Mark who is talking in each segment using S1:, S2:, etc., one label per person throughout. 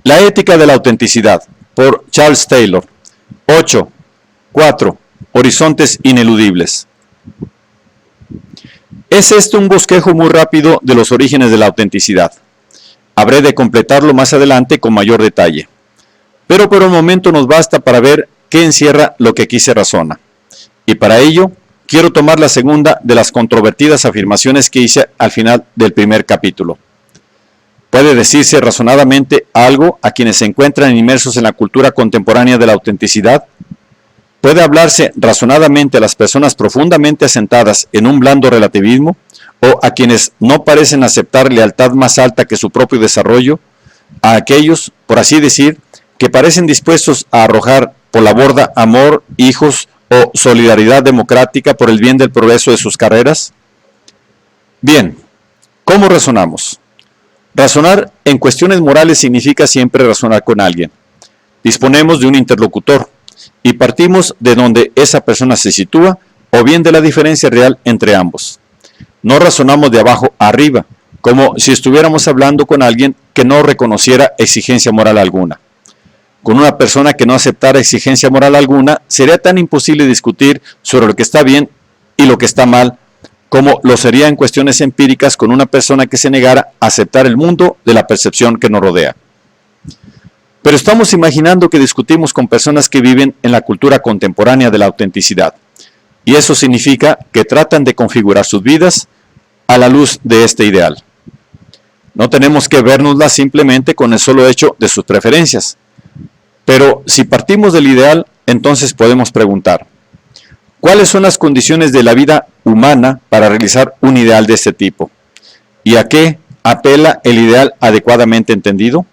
S1: La ética de la autenticidad, por Charles Taylor. 8.4. Horizontes ineludibles. Es este un bosquejo muy rápido de los orígenes de la autenticidad. Habré de completarlo más adelante con mayor detalle. Pero por el momento nos basta para ver qué encierra lo que aquí se razona. Y para ello, quiero tomar la segunda de las controvertidas afirmaciones que hice al final del primer capítulo. Puede decirse razonadamente algo a quienes se encuentran inmersos en la cultura contemporánea de la autenticidad. Puede hablarse razonadamente a las personas profundamente asentadas en un blando relativismo o a quienes no parecen aceptar lealtad más alta que su propio desarrollo, a aquellos, por así decir, que parecen dispuestos a arrojar por la borda amor, hijos o solidaridad democrática por el bien del progreso de sus carreras. Bien, ¿cómo razonamos? Razonar en cuestiones morales significa siempre razonar con alguien. Disponemos de un interlocutor y partimos de donde esa persona se sitúa o bien de la diferencia real entre ambos. No razonamos de abajo a arriba, como si estuviéramos hablando con alguien que no reconociera exigencia moral alguna. Con una persona que no aceptara exigencia moral alguna, sería tan imposible discutir sobre lo que está bien y lo que está mal, como lo sería en cuestiones empíricas con una persona que se negara a aceptar el mundo de la percepción que nos rodea. Pero estamos imaginando que discutimos con personas que viven en la cultura contemporánea de la autenticidad, y eso significa que tratan de configurar sus vidas a la luz de este ideal. No tenemos que vernoslas simplemente con el solo hecho de sus preferencias, pero si partimos del ideal, entonces podemos preguntar: ¿cuáles son las condiciones de la vida humana para realizar un ideal de este tipo? ¿Y a qué apela el ideal adecuadamente entendido?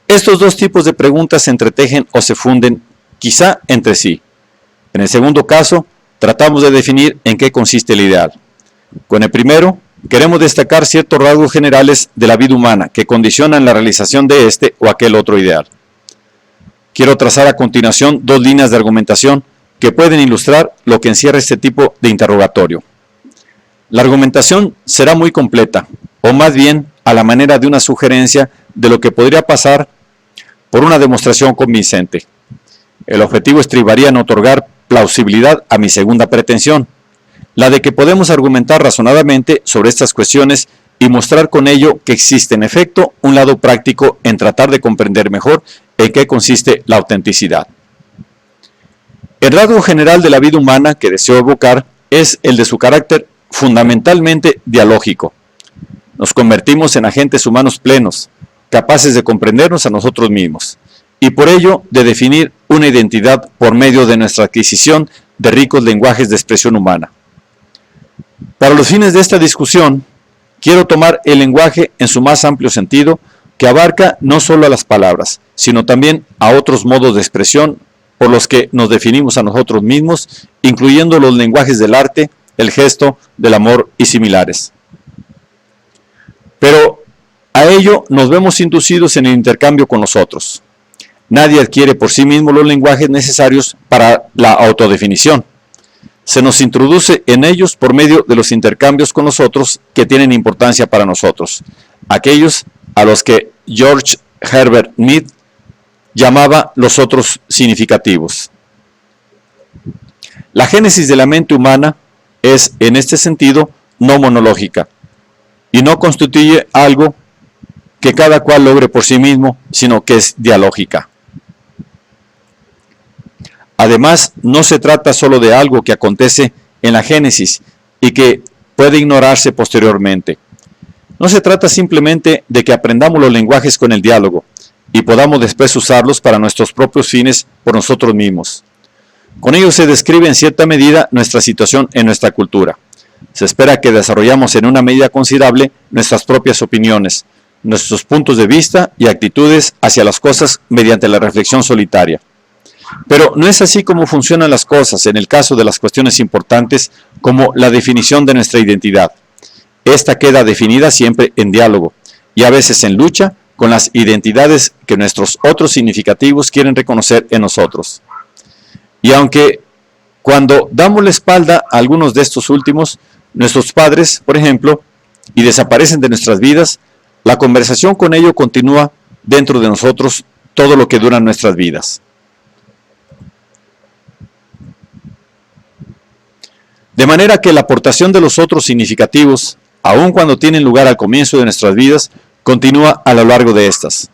S1: Estos dos tipos de preguntas se entretejen o se funden quizá entre sí. En el segundo caso, tratamos de definir en qué consiste el ideal. Con el primero, queremos destacar ciertos rasgos generales de la vida humana que condicionan la realización de este o aquel otro ideal. Quiero trazar a continuación dos líneas de argumentación que pueden ilustrar lo que encierra este tipo de interrogatorio. La argumentación será muy completa, o más bien a la manera de una sugerencia de lo que podría pasar por una demostración convincente. El objetivo estribaría en otorgar plausibilidad a mi segunda pretensión, la de que podemos argumentar razonadamente sobre estas cuestiones y mostrar con ello que existe en efecto un lado práctico en tratar de comprender mejor en qué consiste la autenticidad. El rasgo general de la vida humana que deseo evocar es el de su carácter fundamentalmente dialógico. Nos convertimos en agentes humanos plenos, capaces de comprendernos a nosotros mismos, y por ello de definir una identidad por medio de nuestra adquisición de ricos lenguajes de expresión humana. Para los fines de esta discusión, quiero tomar el lenguaje en su más amplio sentido, que abarca no solo a las palabras, sino también a otros modos de expresión por los que nos definimos a nosotros mismos, incluyendo los lenguajes del arte, el gesto, del amor y similares. Pero a ello nos vemos inducidos en el intercambio con los otros. Nadie adquiere por sí mismo los lenguajes necesarios para la autodefinición. Se nos introduce en ellos por medio de los intercambios con los otros que tienen importancia para nosotros, aquellos a los que George Herbert Mead llamaba los otros significativos. La génesis de la mente humana es, en este sentido, no monológica, y no constituye algo que cada cual logre por sí mismo, sino que es dialógica. Además, no se trata solo de algo que acontece en la génesis y que puede ignorarse posteriormente. No se trata simplemente de que aprendamos los lenguajes con el diálogo y podamos después usarlos para nuestros propios fines por nosotros mismos. Con ello se describe en cierta medida nuestra situación en nuestra cultura. Se espera que desarrollamos en una medida considerable nuestras propias opiniones, nuestros puntos de vista y actitudes hacia las cosas mediante la reflexión solitaria. Pero no es así como funcionan las cosas en el caso de las cuestiones importantes como la definición de nuestra identidad. Esta queda definida siempre en diálogo y a veces en lucha con las identidades que nuestros otros significativos quieren reconocer en nosotros. Y aunque cuando damos la espalda a algunos de estos últimos, nuestros padres, por ejemplo, y desaparecen de nuestras vidas, la conversación con ellos continúa dentro de nosotros todo lo que dura nuestras vidas. De manera que la aportación de los otros significativos, aun cuando tienen lugar al comienzo de nuestras vidas, continúa a lo largo de estas.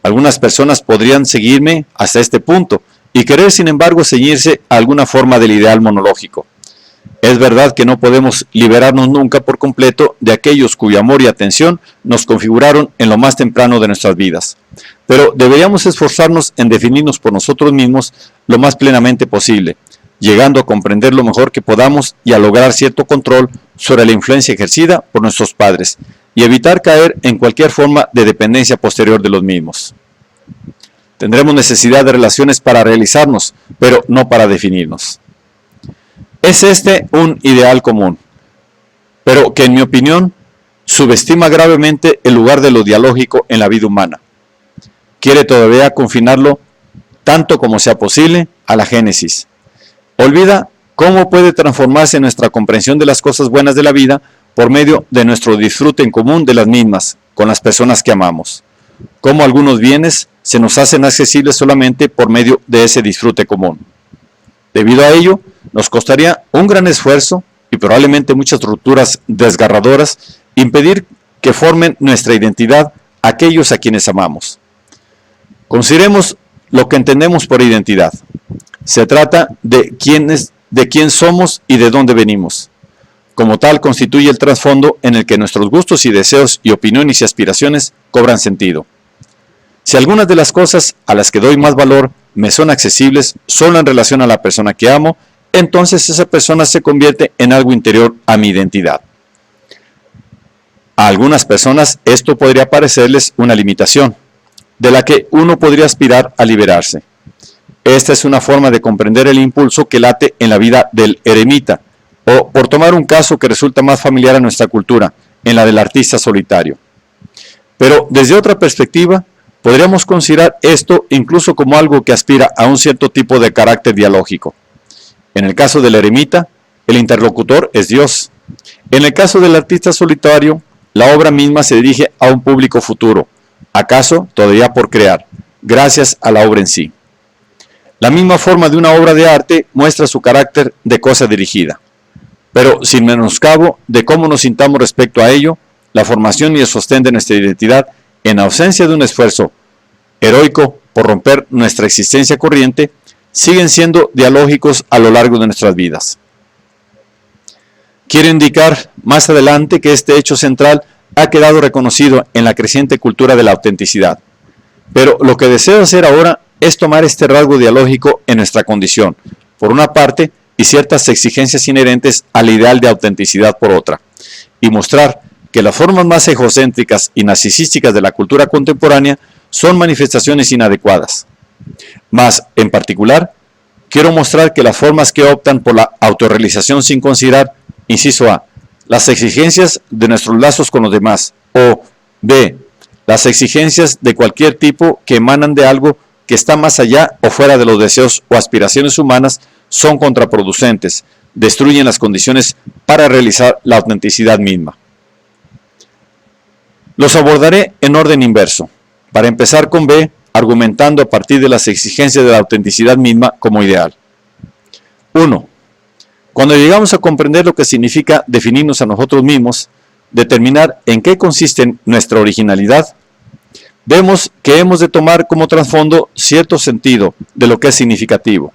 S1: Algunas personas podrían seguirme hasta este punto y querer, sin embargo, ceñirse a alguna forma del ideal monológico. Es verdad que no podemos liberarnos nunca por completo de aquellos cuyo amor y atención nos configuraron en lo más temprano de nuestras vidas, pero deberíamos esforzarnos en definirnos por nosotros mismos lo más plenamente posible, llegando a comprender lo mejor que podamos y a lograr cierto control sobre la influencia ejercida por nuestros padres y evitar caer en cualquier forma de dependencia posterior de los mismos. Tendremos necesidad de relaciones para realizarnos, pero no para definirnos. Es este un ideal común, pero que en mi opinión subestima gravemente el lugar de lo dialógico en la vida humana. Quiere todavía confinarlo, tanto como sea posible, a la génesis. Olvida cómo puede transformarse nuestra comprensión de las cosas buenas de la vida por medio de nuestro disfrute en común de las mismas, con las personas que amamos. Cómo algunos bienes se nos hacen accesibles solamente por medio de ese disfrute común. Debido a ello, nos costaría un gran esfuerzo y probablemente muchas rupturas desgarradoras impedir que formen nuestra identidad aquellos a quienes amamos. Consideremos lo que entendemos por identidad. Se trata de quién somos y de dónde venimos. Como tal, constituye el trasfondo en el que nuestros gustos y deseos y opiniones y aspiraciones cobran sentido. Si algunas de las cosas a las que doy más valor me son accesibles solo en relación a la persona que amo, entonces esa persona se convierte en algo interior a mi identidad. A algunas personas esto podría parecerles una limitación, de la que uno podría aspirar a liberarse. Esta es una forma de comprender el impulso que late en la vida del eremita, o, por tomar un caso que resulta más familiar a nuestra cultura, en la del artista solitario. Pero desde otra perspectiva, podríamos considerar esto incluso como algo que aspira a un cierto tipo de carácter dialógico. En el caso del eremita, el interlocutor es Dios. En el caso del artista solitario, la obra misma se dirige a un público futuro, acaso todavía por crear, gracias a la obra en sí. La misma forma de una obra de arte muestra su carácter de cosa dirigida, pero sin menoscabo de cómo nos sintamos respecto a ello, la formación y el sostén de nuestra identidad, en ausencia de un esfuerzo heroico por romper nuestra existencia corriente, siguen siendo dialógicos a lo largo de nuestras vidas. Quiero indicar más adelante que este hecho central ha quedado reconocido en la creciente cultura de la autenticidad, pero lo que deseo hacer ahora es tomar este rasgo dialógico en nuestra condición, por una parte, y ciertas exigencias inherentes al ideal de autenticidad por otra, y mostrar que las formas más egocéntricas y narcisísticas de la cultura contemporánea son manifestaciones inadecuadas. Mas, en particular, quiero mostrar que las formas que optan por la autorrealización sin considerar, inciso A, las exigencias de nuestros lazos con los demás, o B, las exigencias de cualquier tipo que emanan de algo que está más allá o fuera de los deseos o aspiraciones humanas, son contraproducentes, destruyen las condiciones para realizar la autenticidad misma. Los abordaré en orden inverso, para empezar con B, argumentando a partir de las exigencias de la autenticidad misma como ideal. 1. Cuando llegamos a comprender lo que significa definirnos a nosotros mismos, determinar en qué consiste nuestra originalidad, vemos que hemos de tomar como trasfondo cierto sentido de lo que es significativo.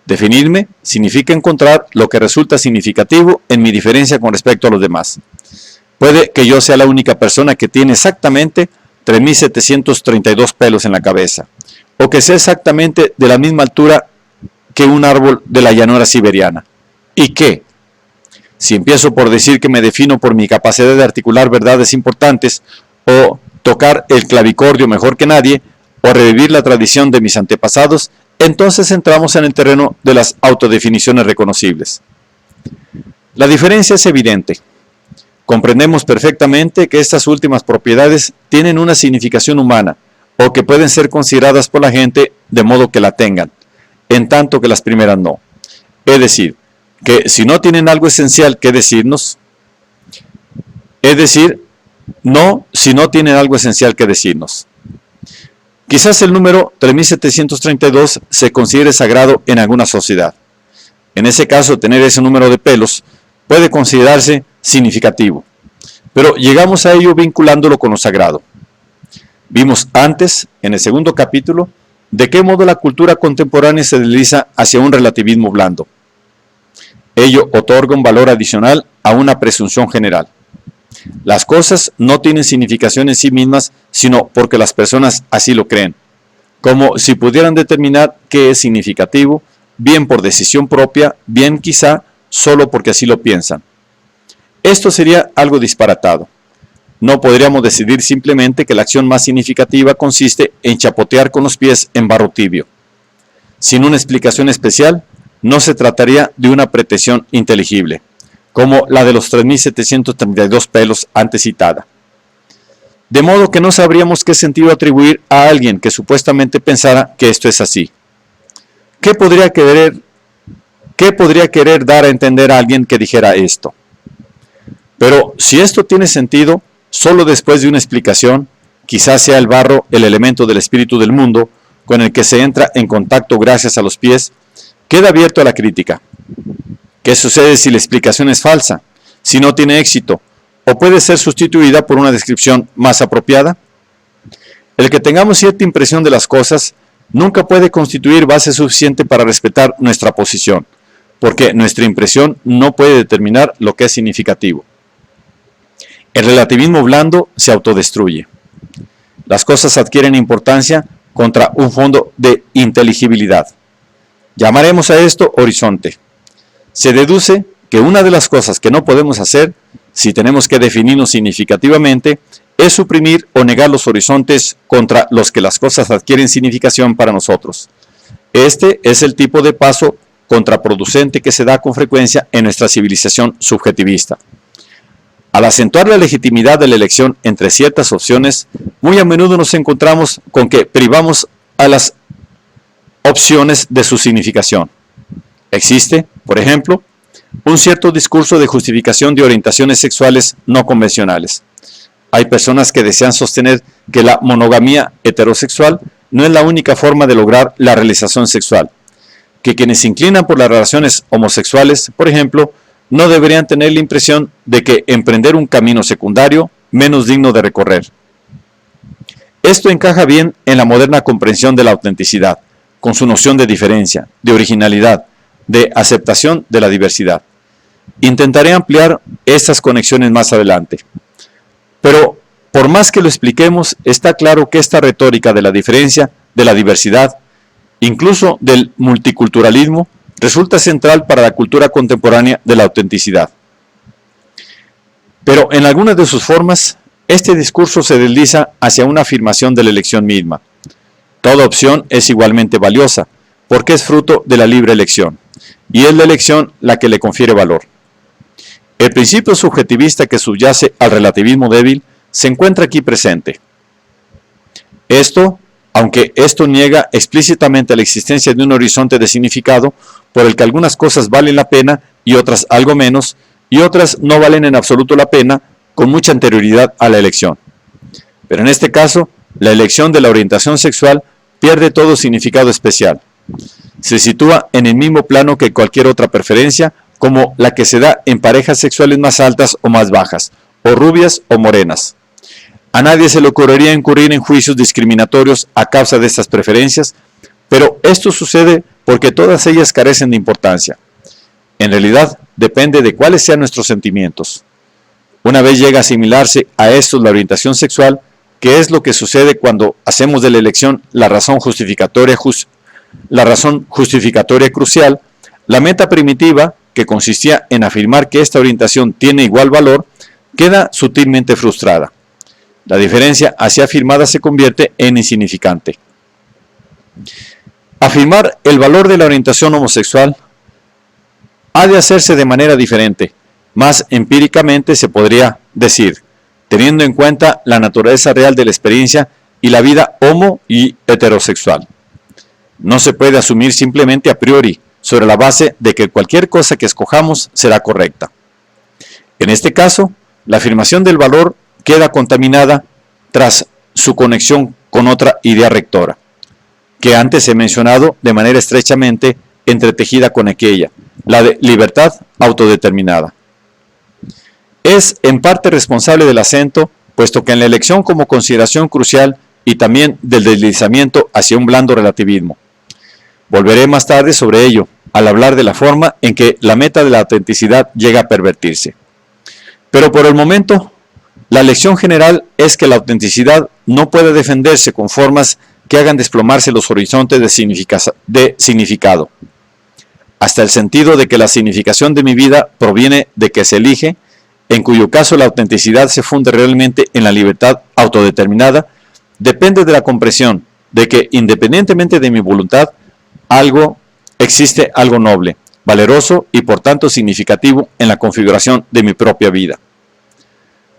S1: Definirme significa encontrar lo que resulta significativo en mi diferencia con respecto a los demás. Puede que yo sea la única persona que tiene exactamente 3.732 pelos en la cabeza, o que sea exactamente de la misma altura que un árbol de la llanura siberiana. ¿Y qué? Si empiezo por decir que me defino por mi capacidad de articular verdades importantes, o tocar el clavicordio mejor que nadie, o revivir la tradición de mis antepasados, entonces entramos en el terreno de las autodefiniciones reconocibles. La diferencia es evidente. Comprendemos perfectamente que estas últimas propiedades tienen una significación humana, o que pueden ser consideradas por la gente de modo que la tengan, en tanto que las primeras no. Es decir, que si no tienen algo esencial que decirnos, no si no tienen algo esencial que decirnos. Quizás el número 3732 se considere sagrado en alguna sociedad. En ese caso, tener ese número de pelos puede considerarse significativo, pero llegamos a ello vinculándolo con lo sagrado. Vimos antes, en el segundo capítulo, de qué modo la cultura contemporánea se desliza hacia un relativismo blando. Ello otorga un valor adicional a una presunción general. Las cosas no tienen significación en sí mismas, sino porque las personas así lo creen, como si pudieran determinar qué es significativo, bien por decisión propia, bien quizá solo porque así lo piensan. Esto sería algo disparatado. No podríamos decidir simplemente que la acción más significativa consiste en chapotear con los pies en barro tibio. Sin una explicación especial, no se trataría de una pretensión inteligible, como la de los 3732 pelos antes citada. De modo que no sabríamos qué sentido atribuir a alguien que supuestamente pensara que esto es así. ¿Qué podría querer dar a entender a alguien que dijera esto? Pero si esto tiene sentido, solo después de una explicación, quizás sea el barro el elemento del espíritu del mundo con el que se entra en contacto gracias a los pies, queda abierto a la crítica. ¿Qué sucede si la explicación es falsa, si no tiene éxito, o puede ser sustituida por una descripción más apropiada? El que tengamos cierta impresión de las cosas nunca puede constituir base suficiente para respetar nuestra posición, porque nuestra impresión no puede determinar lo que es significativo. El relativismo blando se autodestruye. Las cosas adquieren importancia contra un fondo de inteligibilidad. Llamaremos a esto horizonte. Se deduce que una de las cosas que no podemos hacer, si tenemos que definirnos significativamente, es suprimir o negar los horizontes contra los que las cosas adquieren significación para nosotros. Este es el tipo de paso contraproducente que se da con frecuencia en nuestra civilización subjetivista. Al acentuar la legitimidad de la elección entre ciertas opciones, muy a menudo nos encontramos con que privamos a las opciones de su significación. Existe, por ejemplo, un cierto discurso de justificación de orientaciones sexuales no convencionales. Hay personas que desean sostener que la monogamia heterosexual no es la única forma de lograr la realización sexual, que quienes se inclinan por las relaciones homosexuales, por ejemplo, no deberían tener la impresión de que emprender un camino secundario menos digno de recorrer. Esto encaja bien en la moderna comprensión de la autenticidad, con su noción de diferencia, de originalidad, de aceptación de la diversidad. Intentaré ampliar estas conexiones más adelante. Pero, por más que lo expliquemos, está claro que esta retórica de la diferencia, de la diversidad, incluso del multiculturalismo, resulta central para la cultura contemporánea de la autenticidad. Pero en algunas de sus formas, este discurso se desliza hacia una afirmación de la elección misma. Toda opción es igualmente valiosa, porque es fruto de la libre elección, y es la elección la que le confiere valor. El principio subjetivista que subyace al relativismo débil se encuentra aquí presente. Aunque esto niega explícitamente la existencia de un horizonte de significado por el que algunas cosas valen la pena y otras algo menos, y otras no valen en absoluto la pena con mucha anterioridad a la elección. Pero en este caso, la elección de la orientación sexual pierde todo significado especial. Se sitúa en el mismo plano que cualquier otra preferencia, como la que se da en parejas sexuales más altas o más bajas, o rubias o morenas. A nadie se le ocurriría incurrir en juicios discriminatorios a causa de estas preferencias, pero esto sucede porque todas ellas carecen de importancia. En realidad, depende de cuáles sean nuestros sentimientos. Una vez llega a asimilarse a esto la orientación sexual, que es lo que sucede cuando hacemos de la elección la razón justificatoria crucial, la meta primitiva, que consistía en afirmar que esta orientación tiene igual valor, queda sutilmente frustrada. La diferencia así afirmada se convierte en insignificante. Afirmar el valor de la orientación homosexual ha de hacerse de manera diferente. Más empíricamente se podría decir, teniendo en cuenta la naturaleza real de la experiencia y la vida homo y heterosexual. No se puede asumir simplemente a priori, sobre la base de que cualquier cosa que escojamos será correcta. En este caso, la afirmación del valor queda contaminada tras su conexión con otra idea rectora, que antes he mencionado de manera estrechamente entretejida con aquella, la de libertad autodeterminada. Es en parte responsable del acento, puesto que en la elección como consideración crucial y también del deslizamiento hacia un blando relativismo. Volveré más tarde sobre ello, al hablar de la forma en que la meta de la autenticidad llega a pervertirse. Pero por el momento, la lección general es que la autenticidad no puede defenderse con formas que hagan desplomarse los horizontes de significado, hasta el sentido de que la significación de mi vida proviene de que se elige, en cuyo caso la autenticidad se funde realmente en la libertad autodeterminada, depende de la comprensión de que, independientemente de mi voluntad, existe algo noble, valeroso y por tanto significativo en la configuración de mi propia vida.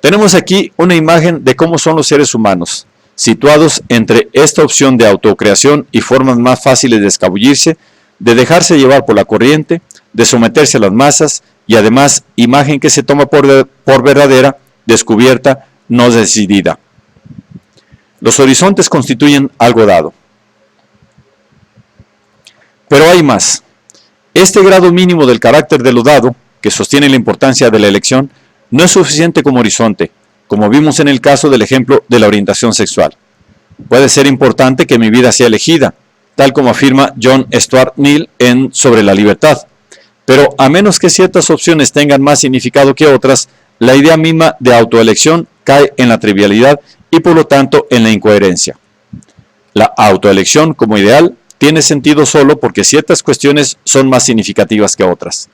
S1: Tenemos aquí una imagen de cómo son los seres humanos, situados entre esta opción de autocreación y formas más fáciles de escabullirse, de dejarse llevar por la corriente, de someterse a las masas y además imagen que se toma por verdadera, descubierta, no decidida. Los horizontes constituyen algo dado. Pero hay más. Este grado mínimo del carácter de lo dado, que sostiene la importancia de la elección, no es suficiente como horizonte, como vimos en el caso del ejemplo de la orientación sexual. Puede ser importante que mi vida sea elegida, tal como afirma John Stuart Mill en Sobre la libertad, pero a menos que ciertas opciones tengan más significado que otras, la idea misma de autoelección cae en la trivialidad y por lo tanto en la incoherencia. La autoelección como ideal tiene sentido solo porque ciertas cuestiones son más significativas que otras.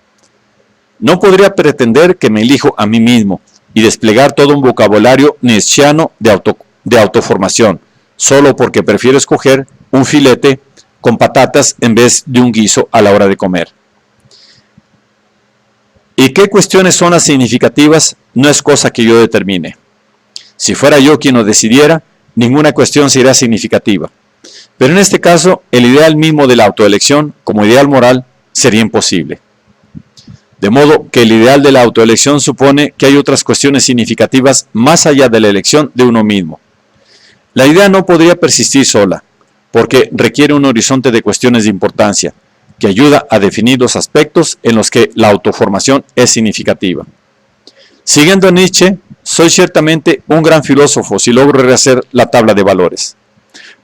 S1: No podría pretender que me elijo a mí mismo y desplegar todo un vocabulario nietzscheano de autoformación, solo porque prefiero escoger un filete con patatas en vez de un guiso a la hora de comer. ¿Y qué cuestiones son las significativas? No es cosa que yo determine. Si fuera yo quien lo decidiera, ninguna cuestión sería significativa. Pero en este caso, el ideal mismo de la autoelección, como ideal moral, sería imposible. De modo que el ideal de la autoelección supone que hay otras cuestiones significativas más allá de la elección de uno mismo. La idea no podría persistir sola, porque requiere un horizonte de cuestiones de importancia, que ayuda a definir los aspectos en los que la autoformación es significativa. Siguiendo a Nietzsche, soy ciertamente un gran filósofo si logro rehacer la tabla de valores.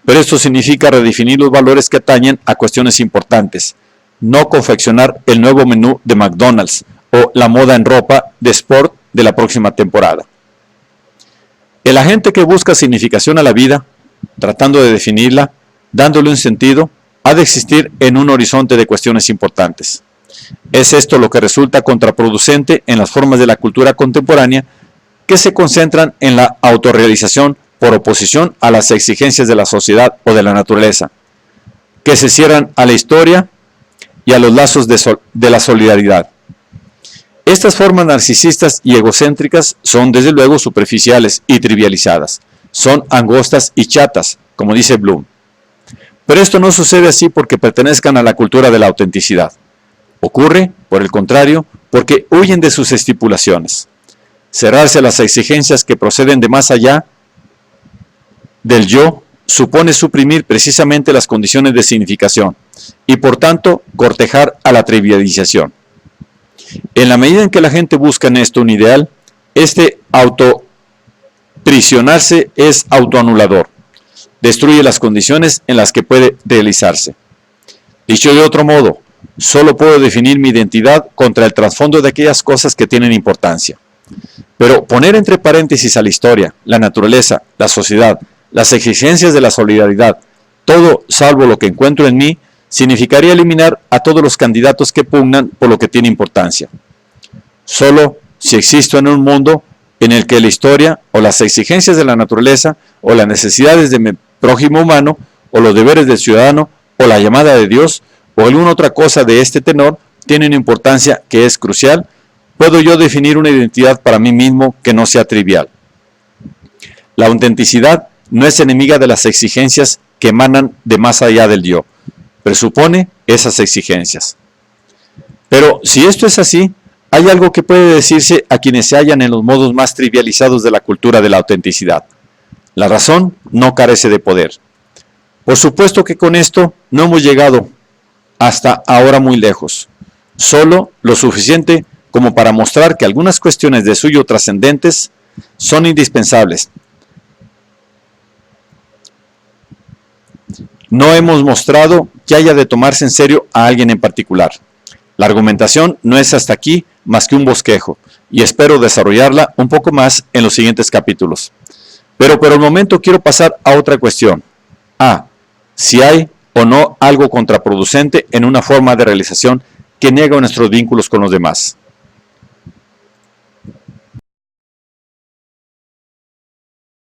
S1: Pero esto significa redefinir los valores que atañen a cuestiones importantes, no confeccionar el nuevo menú de McDonald's o la moda en ropa de sport de la próxima temporada. El agente que busca significación a la vida, tratando de definirla, dándole un sentido, ha de existir en un horizonte de cuestiones importantes. Es esto lo que resulta contraproducente en las formas de la cultura contemporánea que se concentran en la autorrealización por oposición a las exigencias de la sociedad o de la naturaleza, que se cierran a la historia y a los lazos de la solidaridad. Estas formas narcisistas y egocéntricas son desde luego superficiales y trivializadas, son angostas y chatas, como dice Bloom. Pero esto no sucede así porque pertenezcan a la cultura de la autenticidad. Ocurre, por el contrario, porque huyen de sus estipulaciones. Cerrarse a las exigencias que proceden de más allá del yo supone suprimir precisamente las condiciones de significación y por tanto cortejar a la trivialización. En la medida en que la gente busca en esto un ideal, este autoprisionarse es autoanulador, destruye las condiciones en las que puede realizarse. Dicho de otro modo, solo puedo definir mi identidad contra el trasfondo de aquellas cosas que tienen importancia. Pero poner entre paréntesis a la historia, la naturaleza, la sociedad, las exigencias de la solidaridad, todo salvo lo que encuentro en mí, significaría eliminar a todos los candidatos que pugnan por lo que tiene importancia. Solo si existo en un mundo en el que la historia o las exigencias de la naturaleza o las necesidades de mi prójimo humano o los deberes del ciudadano o la llamada de Dios o alguna otra cosa de este tenor tienen importancia que es crucial, puedo yo definir una identidad para mí mismo que no sea trivial. La autenticidad no es enemiga de las exigencias que emanan de más allá del yo, presupone esas exigencias. Pero si esto es así, hay algo que puede decirse a quienes se hallan en los modos más trivializados de la cultura de la autenticidad. La razón no carece de poder. Por supuesto que con esto no hemos llegado hasta ahora muy lejos, solo lo suficiente como para mostrar que algunas cuestiones de suyo trascendentes son indispensables. No hemos mostrado que haya de tomarse en serio a alguien en particular. La argumentación no es hasta aquí más que un bosquejo, y espero desarrollarla un poco más en los siguientes capítulos. Pero por el momento quiero pasar a otra cuestión. Si hay o no algo contraproducente en una forma de realización que niega nuestros vínculos con los demás.